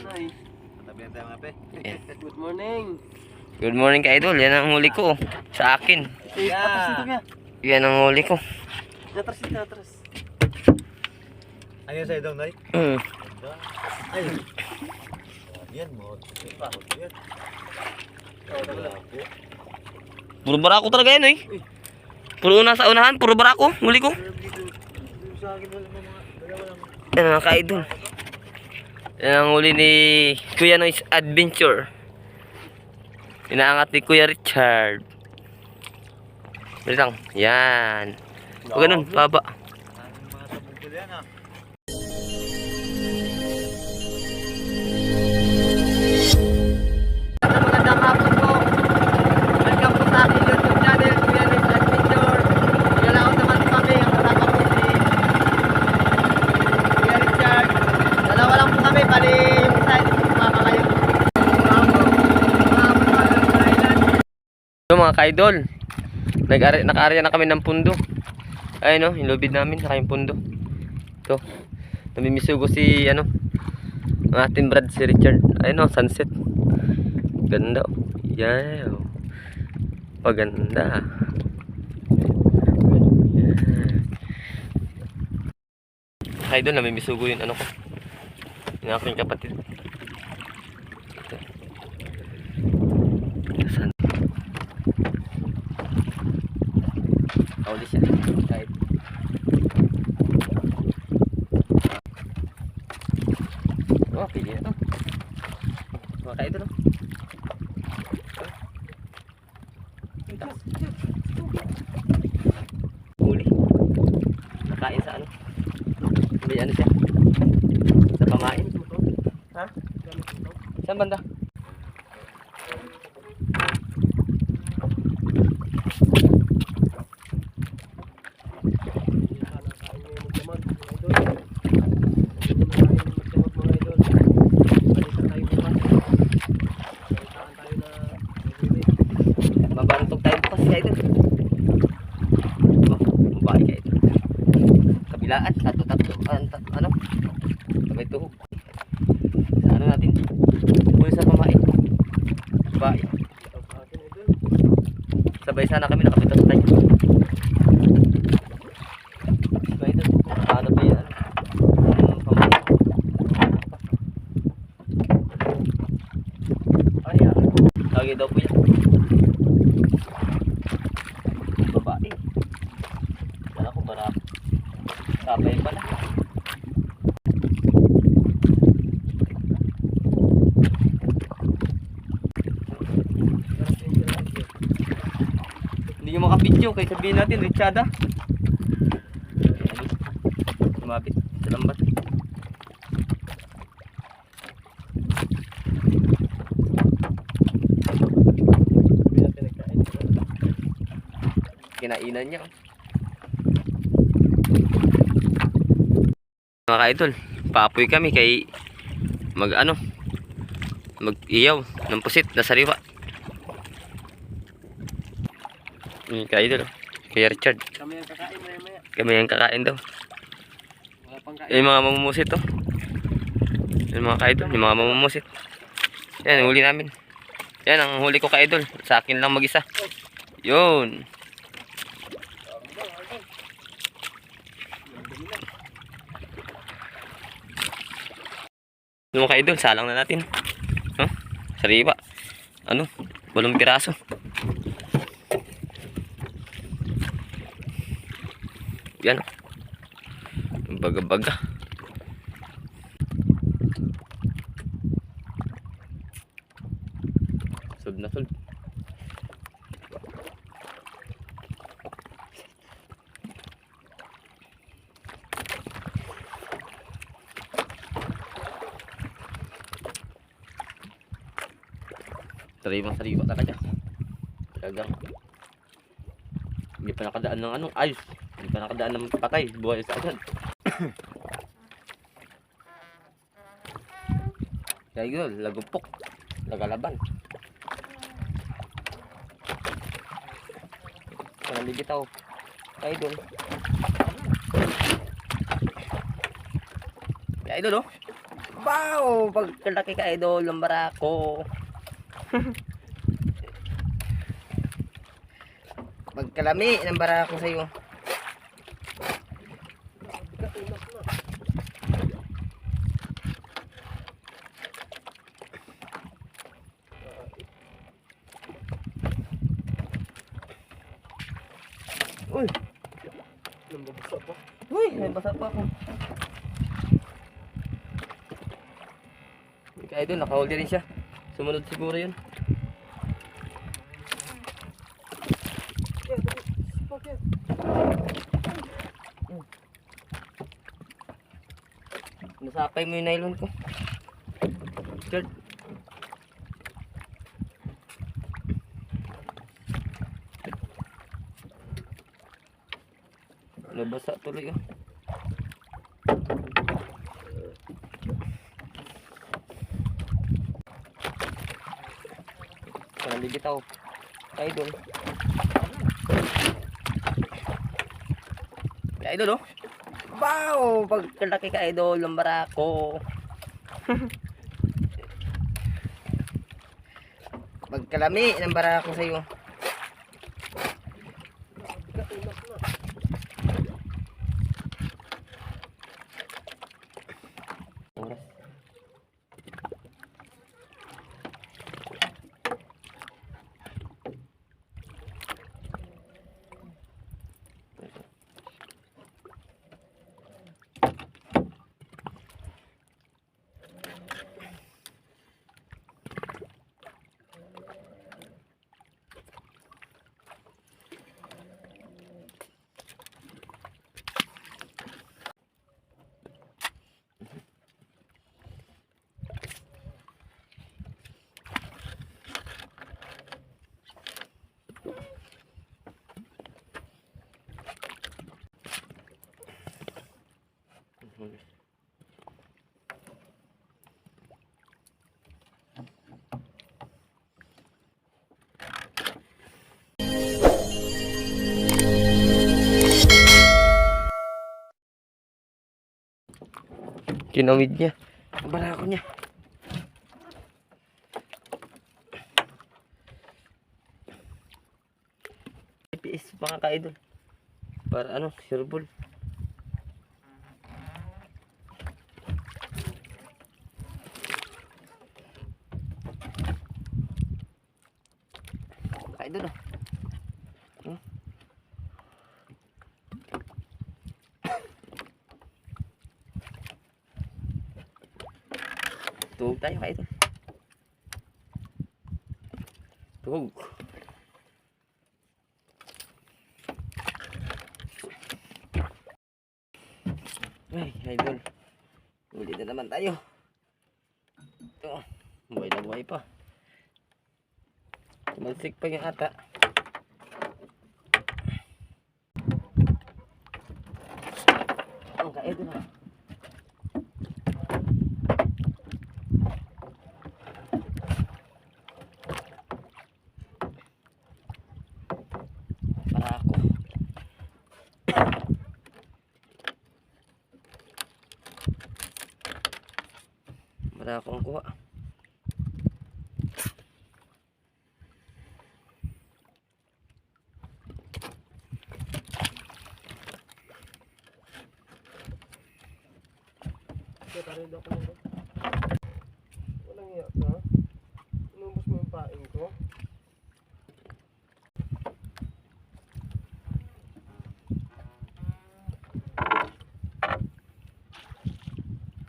Noy. Tabihan tayo mga pe. Good morning. Good morning ka idol. Yan ang huli ko sa akin. Atras dito kaya. Yan ang huli ko. Atras dito, atras. Ayun sa idong Noy. Ayun. Yan mo. Yan. Puro barako talaga yan eh. Puro una sa unahan, puro barako. Huli ko. Yan mga ka-idol. Yan ang huli ni Kuya Noy's Adventure. Inaangat ni Kuya Richard. Dali lang. Yan. Huwag ganun, baba. Mga tabungkol yan ah. Magandang hapon po. Welcome po sa aking YouTube channel, Kuya Noy's Adventure. Nalaot naman kami ang kasama po si Kuya Richard. Dalawa lang po kami, bali yung isa hindi po sumama kayo. So mga ka-idol, naka-area na kami ng pundo. Ayun no, yung lubid namin, saka yung pundo. Ito, namimisugo si ang ating brad si Richard. Ayun no, sunset. Ganda oh. Yan oh. Paganda. Yan. Ka-idol, namimisugo yung ko. Yung aking kapatid. Saan? Huli siya. Kahit. Oh, pili na to. Mga ka-idol oh. Huli. Nakain sa may siya. Sa pamain. Ha? Saan banda? Mabantog tayo bukas kayo ito. Mabahay kayo ito. Kabilaan, tatlo, sabay tuhog. Sa natin? Muli sa pamain. Bahay. Sabay sana kami nakapitas tayo. Sabay ito. Paano ba yan? Pamain. Ay, lagi daw po yan. Babae. Kala ko para kapay pala. Hindi nyo makabidyo kaya sabihin natin Richada. Sumabit sa lambat. Kinainan niya. Mga ka-idol, paapoy kami kay mag-iyaw ng pusit na sariwa. Ka-idol, kay Richard. Kami ang kakain maya-maya. Kami ang kakain daw. Wala pang kain. Yung mga mamumusit to. Yung mga ka-idol, yung mga mamumusit. Yan, huli namin. Yan ang huli ko ka-idol. Sa akin lang mag-isa. Yun. Yung mga ka-idol, salang na natin. Huh? Sariwa. 8 piraso. Yan. Baga-baga. Sud na sud. Sariwa talaga. Talagang hindi pa nakadaan ng ayos. Hindi pa nakadaan ng patay. Buhay sa agad. Kaya yun, lagumpok. Lagalaban. Naligitaw. Kaya idol. Kaya idol oh. Wow! Pagkalaki ka idol ng barako. Pagkalami ng barako sa'yo. Uy! Nambabasa pa. Uy! May basa pa ako. Kaya idol, nakahuli rin siya. Sumunod siguro yun. Nasapay mo yung nylon ko. Richard. Nabasa tuloy oh. Parang bibitaw. Idol. Idol oh. Wow! Pagkalaki ka idol ng barako. Pagkalami ng barako sa'yo. Oras. Kinawid niya. Ang barako niya. GPS mga ka-idol. Para ano, sureball. Ka-idol oh. Tuhog tayo ka-idol. Tuhog. Ay, idol. Uli na naman tayo. Ito. Buhay na buhay pa. Tumalsik pa yung ata. Ang ka-idol ah. Barako. Barako ang kuha. Tarin ako nito. Walang iya ka. Inubos mo yung pain ko.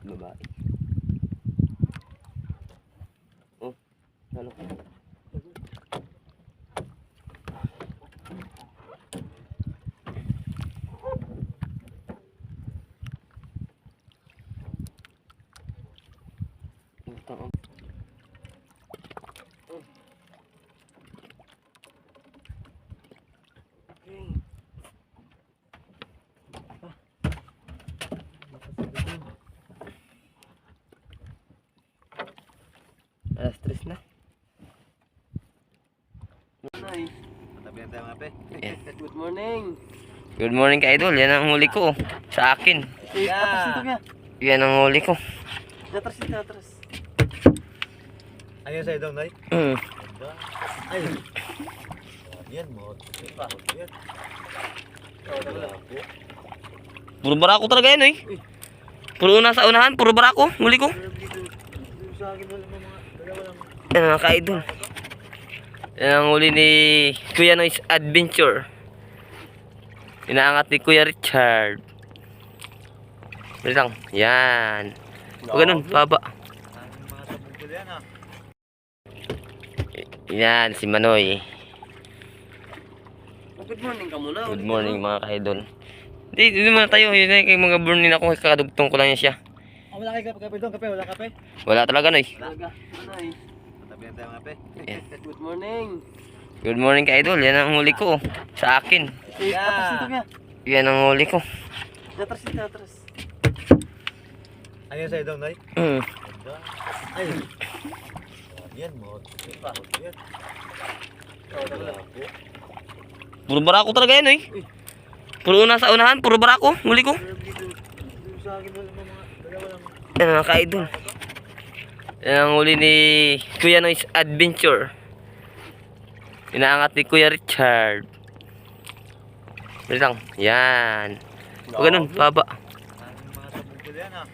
Babae. Oh, ano ka? Alas 3 na. Nay. Patabihan tayo mga pe. Good morning. Good morning ka idol. Yan ang huli ko. Sa akin. Patas dito kaya. Yan ang huli ko. Atras dito, atras. Ayun sa'yo daw, Nay. Mm. Ganda. Ay. Yan mo. Yan. Puro barako talaga yan, eh. Puro una sa unahan, puro barako. Huli ko. Sa akin wala mga dalawa lang. Yan mga ka-idol. Yan ang huli ni Kuya Noy's Adventure. Inaangat ni Kuya Richard. Dali lang. Yan. O ganun, baba. Ang mga tabugol yan ah. Yan, si Manoy. Good morning ka muna. Good morning mga ka-idol. Hindi muna tayo. Yun ay kay mga burnin ako. Kakadugtong ko lang yan siya. Oh, wala kayo kape doon, kape, wala kape. Wala talaga, Noy. Talaga. Manoy. Tabihan tayo ng kape. Yan. Good morning. Good morning ka-idol. Yan ang huli ko. Sa akin. Atras dito kaya. Yan ang huli ko. Atras dito, atras. Ayun sa'yo daw, Nay. Mm. Ganda. Ay. Yan mo. Yan. Puro barako talaga yan, eh. Puro una sa unahan, puro barako. Huli ko. Sa akin wala mga dalawa lang. Yan mga ka-idol. Yan ang huli ni Kuya Noy's Adventure. Inaangat ni Kuya Richard. Dali lang. Yan. O ganun, baba. Ang mga tabugol yan ah.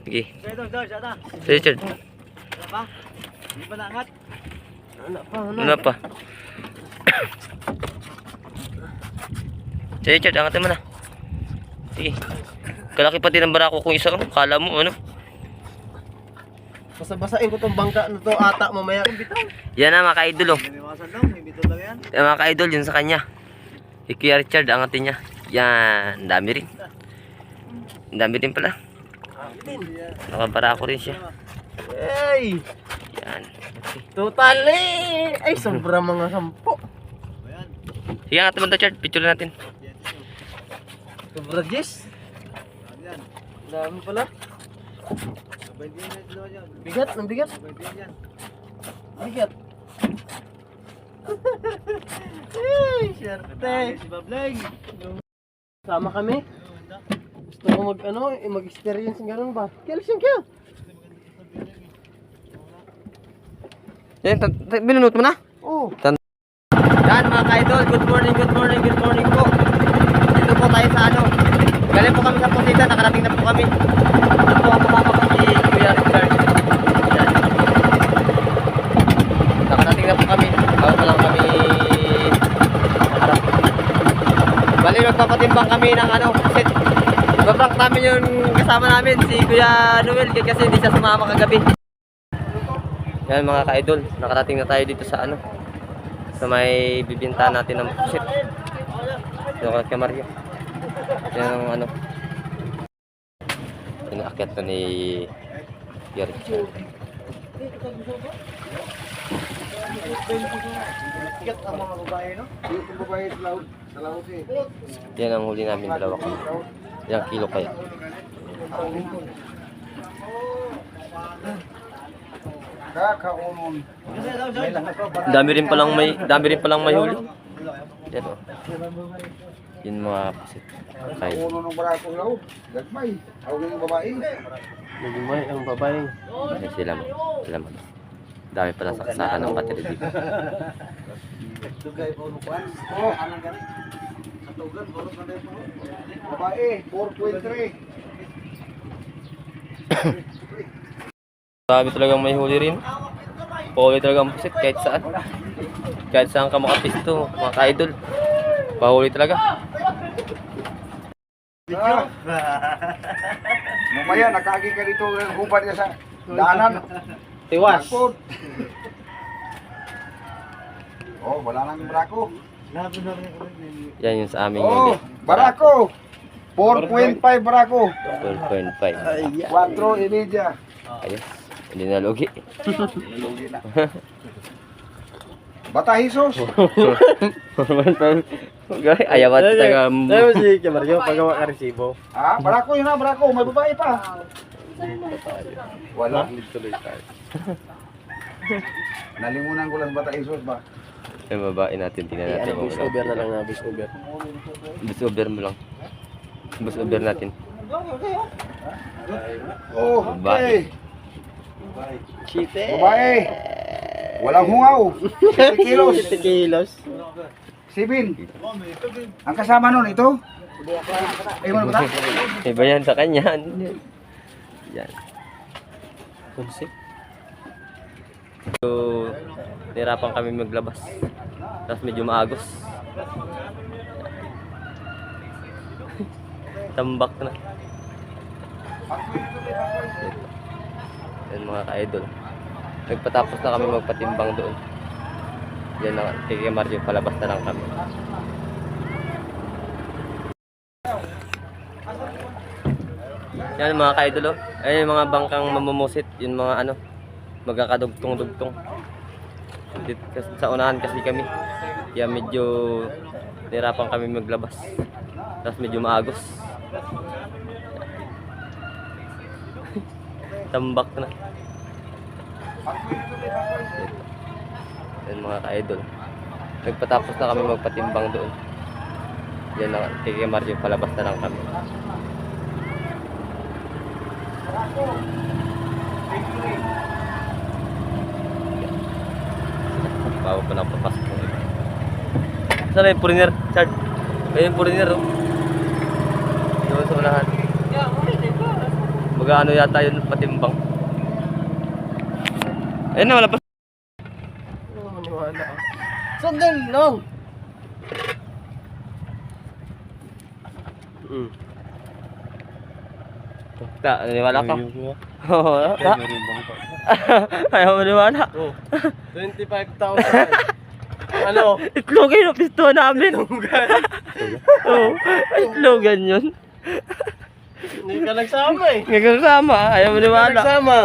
Sige. Sa'yo daw, George, ata. Si Richard. Wala pa? Hindi pa naangat? Ano pa, ano? Ano pa? Si Richard, angatin mo na. Sige. Kalaki pati ng barako kung isa. Kala mo, ano? Basa-basain ko tong bangka na to ata mamaya. Yan na mga ka-idol, oh. Naniwasan daw, may bito lang yan. Yan mga ka-idol, yun sa kanya. Si Kuya Richard, angatin niya. Yan, dami rin. Dami rin pala. Nakabarako rin siya. Hey! Yan. Totally! Ay, sobra mga sampo. Ayan. Sige, angatin mo ito, Richard. Picture natin. Sobra, Jess. Ayan. Dami pala. Sabay din yan dalawa dyan. Bigat, ang bigat. Sabay din yan. Bigat. Ay, syerte. Si Bableng. Sama kami. Gusto ko mag-experience ng ganun ba? Calcium kaya. Yan, binunot mo na? Oh. Yan mga ka-idol, good morning po. Dito po tayo sa ano. Galing po kami sa Pusita, nakarating na po kami. Ito po ang kasama ko si Kuya Richard. Yan. Nakarating na po kami. Bago pa lang kami nakarap. Bali, magpapatimbang kami ng ano, set. Babrak namin yung kasama namin, si Kuya Noel, kasi hindi siya sumama kagabi. Yan mga ka-idol, nakarating na tayo dito sa ano, sa may bibinta natin ng pusit. Dito kay Mario. Yan ang ano, inaakyat na ni Richard. Sikat ang mga babae, no? Yung babae sa laot eh. Yan ang huli namin, dalawa kami. Ilang kilo kaya? Kakaunon. Dami rin palang may huli. Yan oh. Yun mga pusit. Okay. Uno ng barako raw. Gagmay. Ako yung babae. Nagumay ang babae. Yan sila mo. Dami pala saksakan ng battery dito. Dugay po no kwan. Oh, anong gani? Katugan puro kanay po. Babae 4.3. Grabe talagang may huli rin. Pahuli talagang pusit kahit saan. Kahit saan ka makapisto, mga ka-idol. Pahuli talaga. Mamaya nakagi ka dito hubad niya sa daanan. Tiwas. Oh, wala nang barako. Yan yung sa aming Oh, huli. barako. 4.5 barako. 12.5. 4 imedya. Ayos. Hindi na lugi. Lugi na. Batahisos. Ayaw at taga. Dahil si Mario, pagawa ka resibo. Ah, barako yun na, barako. May babae pa. Wala. Tuloy tayo. Nalimunan ko lang batahisos ba? Yung babae natin, tingnan natin. Bus over na lang na, bus over. Bus over mo lang. Bus over natin. Oh, Babae. okay. Chite. Babae. Walang hungaw. 7 kilos. 50 kilos. 7. Ang kasama nun, ito? Ay, mo na ba? Iba yan sa kanya. Yan. Pulsik. So, nirapan kami maglabas. Tapos medyo maagos. Tambak na. Yan mga ka-idol. Nagpatapos na kami magpatimbang doon. Yan na, kay Marjo, palabas na lang kami. Yan mga ka-idol, oh. Ayun yung mga bangkang mamumusit, yung mga ano, magkakadugtong-dugtong. Dito, sa unahan kasi kami. Kaya medyo nirapan kami maglabas. Tapos medyo maagos. Tambak na. Yan mga ka-idol. Nagpatapos na kami magpatimbang doon. Yan na, kay Marjo, palabas na lang kami. Bago pa napapasok ng iba. Saan yung foreigner? Chad? Ayun yung foreigner, oh. Doon sa unahan. Mag-ano yata yun, patimbang. Ayun na, wala pa. Maniwala ka. Sandal, no? Naniwala ka? Oo. Ayaw maniwala. 25,000. Ano? Itlogin yung pisto namin. Oo. Itlogan yun. Hindi ka nagsama eh. Ngayon sama, ayaw Hindi ka maniwala. nagsama.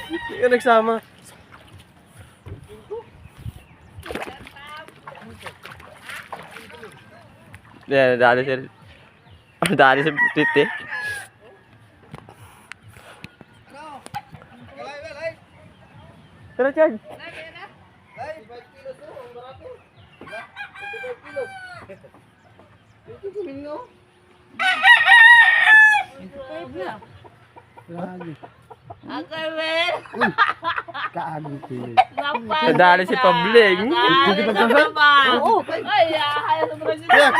Hindi ka nagsama. Yan, dali sir. Dali sa tweet eh. Tara, Chad. Okay, well. Kaagong pili. Nadali si Pabling. Oo. Ay, ayaw sa president.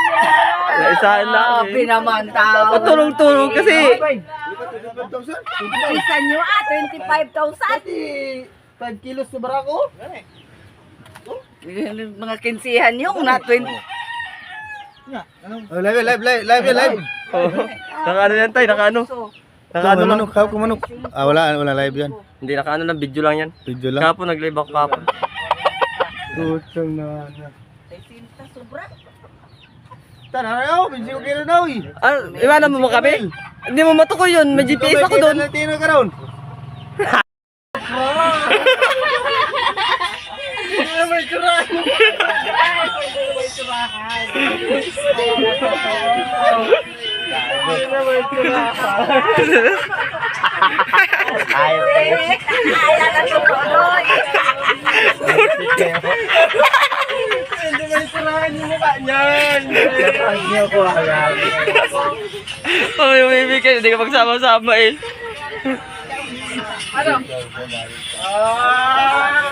Isahin lang. Pinaman tao. Tulong-tulong kasi. Isa nyo 25,000. 5 kilos sa barako? Mga kinsihan yung na 20. Oh, live. Naka-ano yan tayo, naka-ano. Naka-ano lang. Manok, hawak ko manok. Ah, wala live yan. Hindi, naka-ano lang, video lang yan. Video lang. Kahapon, nag-live ako kahapon. Tutong na. Sobra. Tanaw, medyo kiro daw eh. Ah, iwanan mo kami? Hindi mo matukoy yun, may GPS ako doon. Tino ka ron. Ayaw na tuloy. Hindi ba iturahan yung mukha niyan? Oh, yung baby kayo, hindi ka magsama-sama eh. Ah!